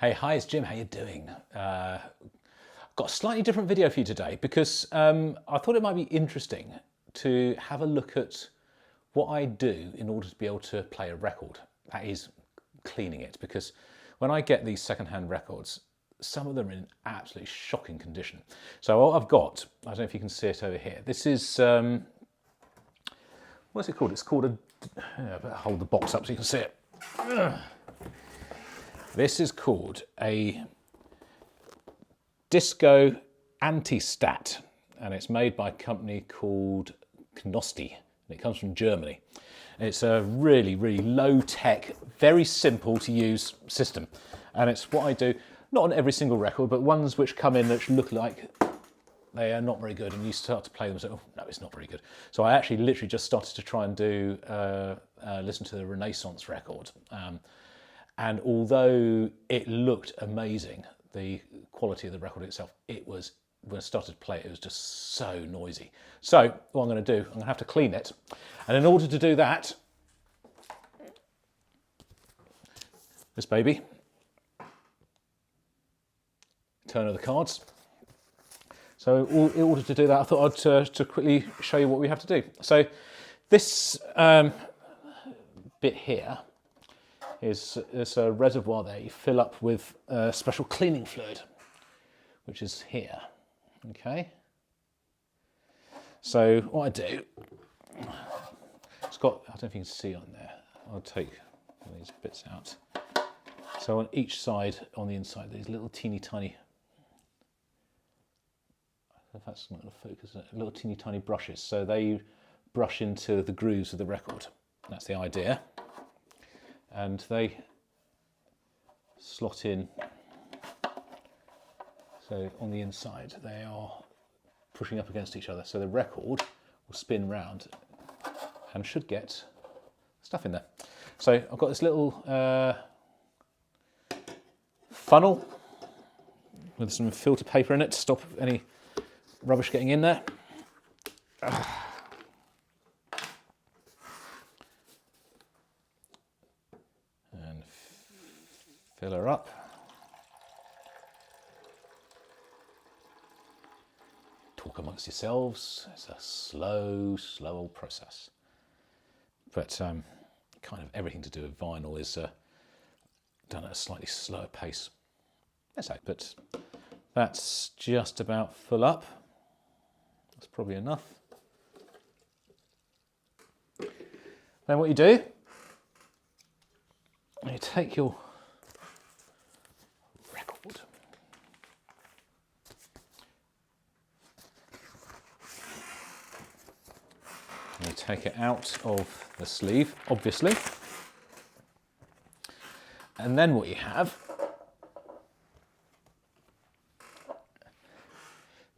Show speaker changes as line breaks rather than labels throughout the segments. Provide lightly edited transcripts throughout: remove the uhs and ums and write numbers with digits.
Hey, hi, it's Jim. How you doing? Got a slightly different video for you today because I thought it might be interesting to have a look at what I do in order to be able to play a record. That is cleaning it, because when I get these second-hand records, some of them are in absolutely shocking condition. So what I've got, I don't know if you can see it over here. This is, what's it called? It's called a, better hold the box up so you can see it. This is called a Disco Antistat, and it's made by a company called Newstead, and it comes from Germany. It's a really, really low-tech, very simple to use system, and it's what I do, not on every single record, but ones which come in that look like they are not very good, and you start to play them and say, oh, no, it's not very good. So I actually literally just started to try and do, listen to the Renaissance record. And although it looked amazing, the quality of the record itself, it was, when I started to play it, it was just so noisy. So what I'm going to do, I'm going to have to clean it. And in order to do that, this baby, turn of the cards. So in order to do that, I thought I'd to quickly show you what we have to do. So this bit here is a reservoir there you fill up with special cleaning fluid, which is here. Okay. So what I do, it's got, I don't know if you can see on there, I'll take one of these bits out. So on each side, on the inside, these little teeny tiny, if that's not going to focus, little teeny tiny brushes. So they brush into the grooves of the record. That's the idea. And they slot in. So on the inside, they are pushing up against each other. So the record will spin round and should get stuff in there. So I've got this little funnel with some filter paper in it to stop any rubbish getting in there. And fill her up. Talk amongst yourselves. It's a slow old process. But kind of everything to do with vinyl is done at a slightly slower pace. But that's just about full up. That's probably enough. Then what you do, you take your record, and you take it out of the sleeve, obviously, and then what you have,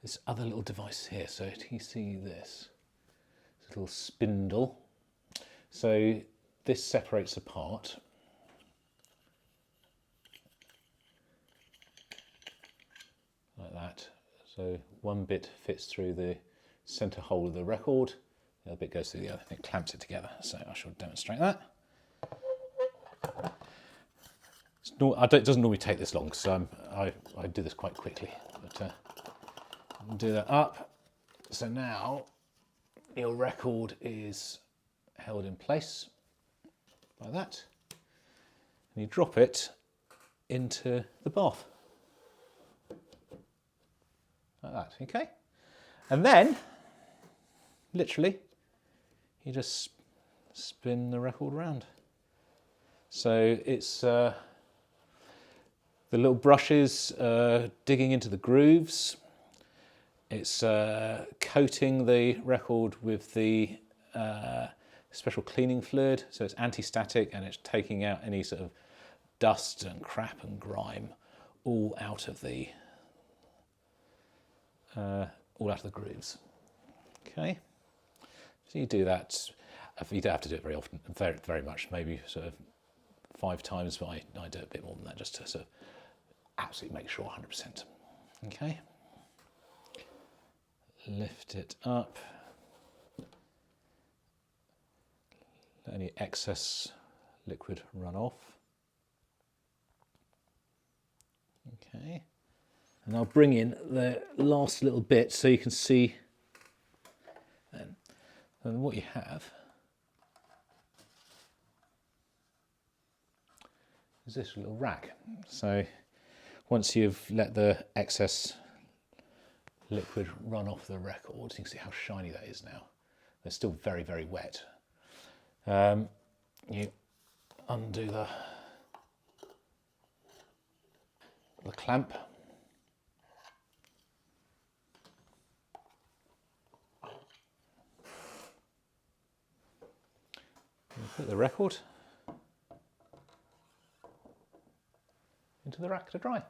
this other little device here. So do you see this little spindle? So this separates apart. Like that. So one bit fits through the centre hole of the record, the other bit goes through the other, and it clamps it together. So I shall demonstrate that. It doesn't normally take this long, because I do this quite quickly. But do that up. So now your record is held in place like that, and you drop it into the bath like that. Okay, and then literally you just spin the record round. So it's the little brushes digging into the grooves. It's coating the record with the special cleaning fluid, so it's anti-static, and it's taking out any sort of dust and crap and grime all out of the grooves. Okay, so you do that. You don't have to do it very often, very much, maybe sort of 5 times, but I do it a bit more than that, just to sort of absolutely make sure 100%. Okay. Lift it up. Let any excess liquid run off. Okay, and I'll bring in the last little bit so you can see and what you have is this little rack. So once you've let the excess liquid run off the records, you can see how shiny that is now. They're still very, very wet. You undo the clamp. You put the record into the rack to dry.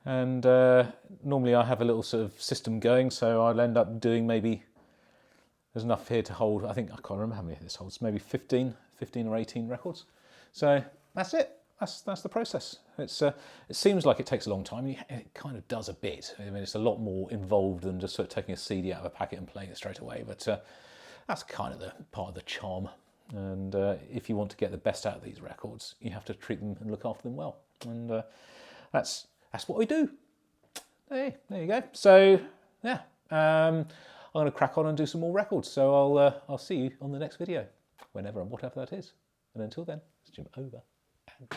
And normally I have a little sort of system going, so I'll end up doing maybe, there's enough here to hold, I can't remember how many this holds, maybe 15 or 18 records. So that's it. That's the process. It seems like it takes a long time. It kind of does a bit. I mean, it's a lot more involved than just sort of taking a CD out of a packet and playing it straight away. But that's kind of the part of the charm. And if you want to get the best out of these records, you have to treat them and look after them well. And that's what we do. Hey, there you go. So yeah, I'm going to crack on and do some more records. So I'll see you on the next video, whenever and whatever that is. And until then, it's Jim over and